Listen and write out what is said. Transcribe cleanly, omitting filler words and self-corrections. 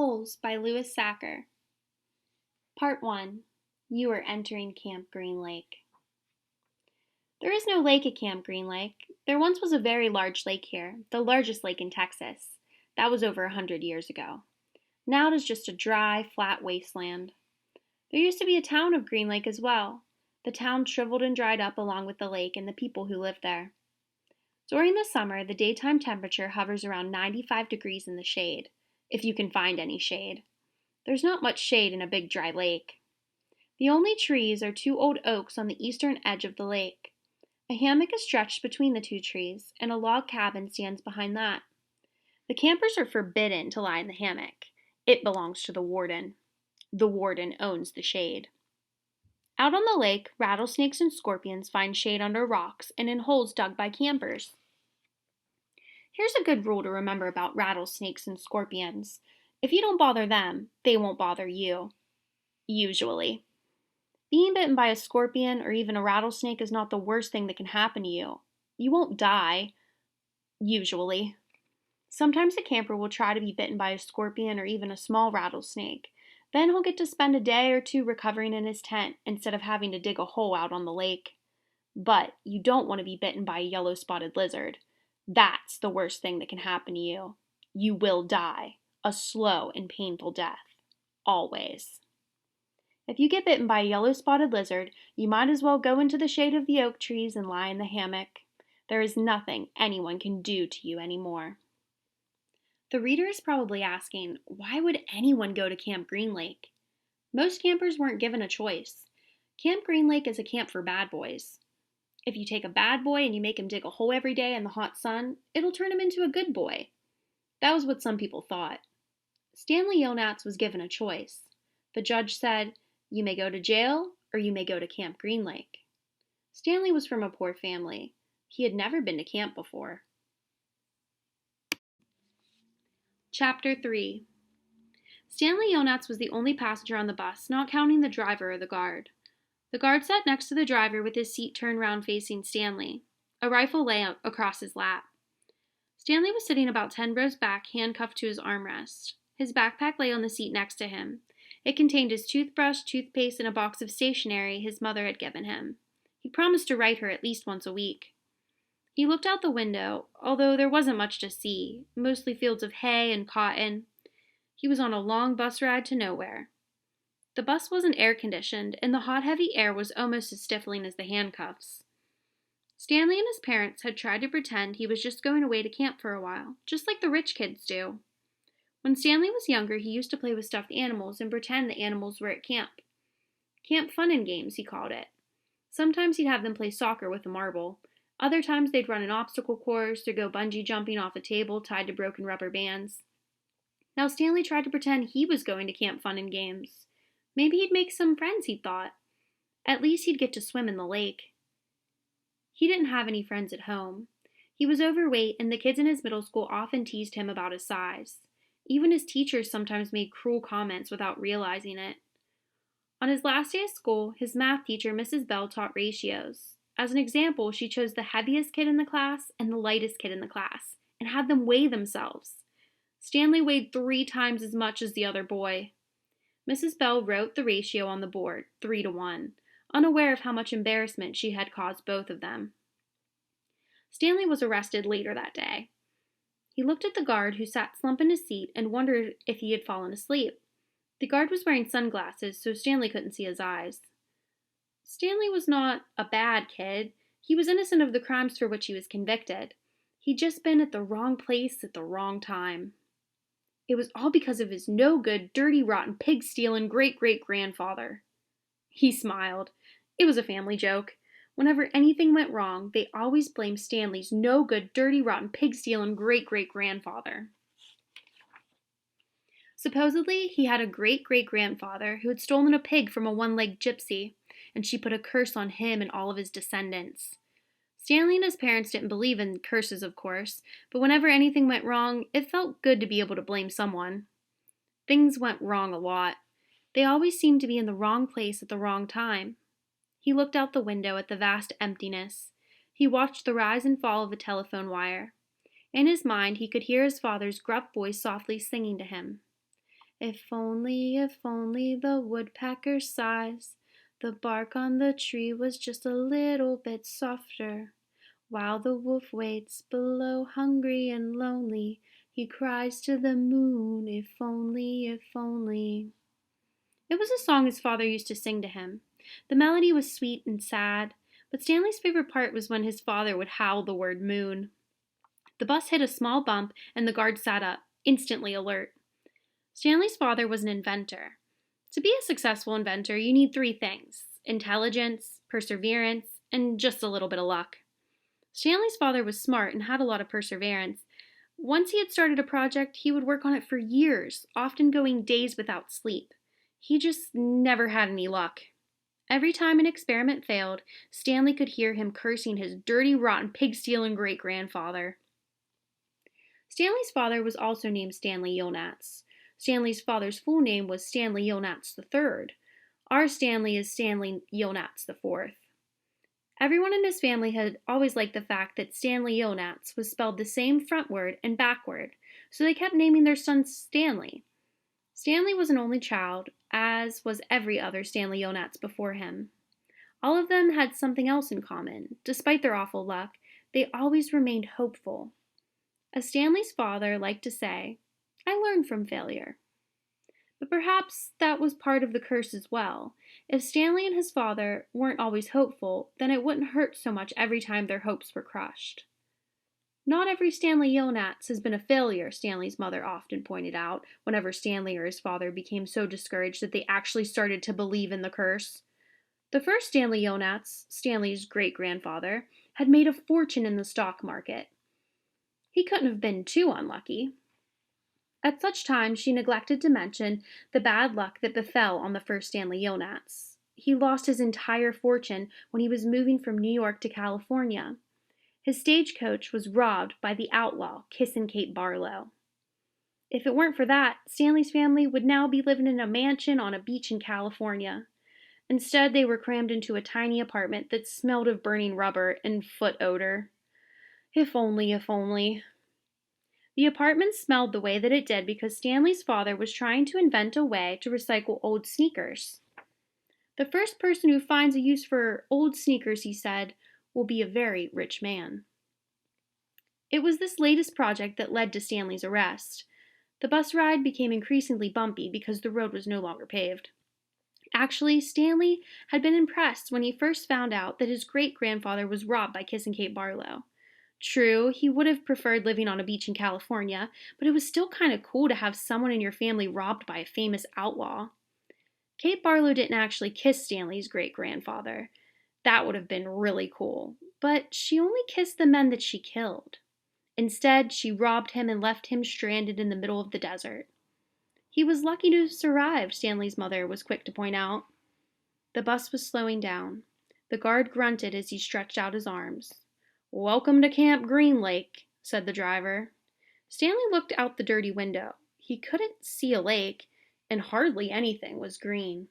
Holes by Louis Sachar. Part 1. You are entering Camp Green Lake. There is no lake at Camp Green Lake. There once was a very large lake here, the largest lake in Texas. That was over 100 years ago. Now it is just a dry, flat wasteland. There used to be a town of Green Lake as well. The town shriveled and dried up along with the lake and the people who lived there. During the summer, the daytime temperature hovers around 95 degrees in the shade, if you can find any shade. There's not much shade in a big dry lake. The only trees are two old oaks on the eastern edge of the lake. A hammock is stretched between the two trees, and a log cabin stands behind that. The campers are forbidden to lie in the hammock. It belongs to the warden. The warden owns the shade. Out on the lake, rattlesnakes and scorpions find shade under rocks and in holes dug by campers. Here's a good rule to remember about rattlesnakes and scorpions. If you don't bother them, they won't bother you. Usually. Being bitten by a scorpion or even a rattlesnake is not the worst thing that can happen to you. You won't die. Usually. Sometimes a camper will try to be bitten by a scorpion or even a small rattlesnake. Then he'll get to spend a day or two recovering in his tent instead of having to dig a hole out on the lake. But you don't want to be bitten by a yellow-spotted lizard. That's the worst thing that can happen to you. You will die. A slow and painful death. Always. If you get bitten by a yellow-spotted lizard, you might as well go into the shade of the oak trees and lie in the hammock. There is nothing anyone can do to you anymore. The reader is probably asking, why would anyone go to Camp Green Lake? Most campers weren't given a choice. Camp Green Lake is a camp for bad boys. If you take a bad boy and you make him dig a hole every day in the hot sun, it'll turn him into a good boy. That was what some people thought. Stanley Yonats was given a choice. The judge said, you may go to jail or you may go to Camp Green Lake. Stanley was from a poor family. He had never been to camp before. Chapter 3. Stanley Yonats was the only passenger on the bus, not counting the driver or the guard. The guard sat next to the driver with his seat turned round facing Stanley. A rifle lay across his lap. Stanley was sitting about 10 rows back, handcuffed to his armrest. His backpack lay on the seat next to him. It contained his toothbrush, toothpaste, and a box of stationery his mother had given him. He promised to write her at least once a week. He looked out the window, although there wasn't much to see, mostly fields of hay and cotton. He was on a long bus ride to nowhere. The bus wasn't air-conditioned, and the hot, heavy air was almost as stifling as the handcuffs. Stanley and his parents had tried to pretend he was just going away to camp for a while, just like the rich kids do. When Stanley was younger, he used to play with stuffed animals and pretend the animals were at camp. Camp Fun and Games, he called it. Sometimes he'd have them play soccer with a marble. Other times they'd run an obstacle course or go bungee jumping off a table tied to broken rubber bands. Now Stanley tried to pretend he was going to Camp Fun and Games. Maybe he'd make some friends, he thought. At least he'd get to swim in the lake. He didn't have any friends at home. He was overweight, and the kids in his middle school often teased him about his size. Even his teachers sometimes made cruel comments without realizing it. On his last day of school, his math teacher, Mrs. Bell, taught ratios. As an example, she chose the heaviest kid in the class and the lightest kid in the class, and had them weigh themselves. Stanley weighed 3 times as much as the other boy. Mrs. Bell wrote the ratio on the board, 3-1, unaware of how much embarrassment she had caused both of them. Stanley was arrested later that day. He looked at the guard who sat slumped in his seat and wondered if he had fallen asleep. The guard was wearing sunglasses, so Stanley couldn't see his eyes. Stanley was not a bad kid. He was innocent of the crimes for which he was convicted. He'd just been at the wrong place at the wrong time. It was all because of his no-good, dirty, rotten, pig-stealing great-great-grandfather. He smiled. It was a family joke. Whenever anything went wrong, they always blamed Stanley's no-good, dirty, rotten, pig-stealing great-great-grandfather. Supposedly, he had a great-great-grandfather who had stolen a pig from a one-legged gypsy, and she put a curse on him and all of his descendants. Stanley and his parents didn't believe in curses, of course, but whenever anything went wrong, it felt good to be able to blame someone. Things went wrong a lot. They always seemed to be in the wrong place at the wrong time. He looked out the window at the vast emptiness. He watched the rise and fall of a telephone wire. In his mind, he could hear his father's gruff voice softly singing to him. If only the woodpecker sighs. The bark on the tree was just a little bit softer. While the wolf waits below, hungry and lonely, he cries to the moon, if only, if only. It was a song his father used to sing to him. The melody was sweet and sad, but Stanley's favorite part was when his father would howl the word moon. The bus hit a small bump, and the guard sat up, instantly alert. Stanley's father was an inventor. To be a successful inventor, you need three things: intelligence, perseverance, and just a little bit of luck. Stanley's father was smart and had a lot of perseverance. Once he had started a project, he would work on it for years, often going days without sleep. He just never had any luck. Every time an experiment failed, Stanley could hear him cursing his dirty, rotten, pig-stealing great-grandfather. Stanley's father was also named Stanley Yonats. Stanley's father's full name was Stanley Yonats III. Our Stanley is Stanley Yonats IV. Everyone in his family had always liked the fact that Stanley Yonats was spelled the same frontward and backward, so they kept naming their son Stanley. Stanley was an only child, as was every other Stanley Yonats before him. All of them had something else in common. Despite their awful luck, they always remained hopeful. As Stanley's father liked to say, I learned from failure. But perhaps that was part of the curse as well. If Stanley and his father weren't always hopeful, then it wouldn't hurt so much every time their hopes were crushed. Not every Stanley Yonats has been a failure, Stanley's mother often pointed out, whenever Stanley or his father became so discouraged that they actually started to believe in the curse. The first Stanley Yonats, Stanley's great-grandfather, had made a fortune in the stock market. He couldn't have been too unlucky. At such times, she neglected to mention the bad luck that befell on the first Stanley Yonats. He lost his entire fortune when he was moving from New York to California. His stagecoach was robbed by the outlaw, Kissin' Kate Barlow. If it weren't for that, Stanley's family would now be living in a mansion on a beach in California. Instead, they were crammed into a tiny apartment that smelled of burning rubber and foot odor. If only, if only. The apartment smelled the way that it did because Stanley's father was trying to invent a way to recycle old sneakers. The first person who finds a use for old sneakers, he said, will be a very rich man. It was this latest project that led to Stanley's arrest. The bus ride became increasingly bumpy because the road was no longer paved. Actually, Stanley had been impressed when he first found out that his great-grandfather was robbed by Kissin' Kate Barlow. True, he would have preferred living on a beach in California, but it was still kind of cool to have someone in your family robbed by a famous outlaw. Kate Barlow didn't actually kiss Stanley's great-grandfather. That would have been really cool, but she only kissed the men that she killed. Instead, she robbed him and left him stranded in the middle of the desert. He was lucky to have survived, Stanley's mother was quick to point out. The bus was slowing down. The guard grunted as he stretched out his arms. Welcome to Camp Green Lake, said the driver. Stanley looked out the dirty window. He couldn't see a lake, and hardly anything was green.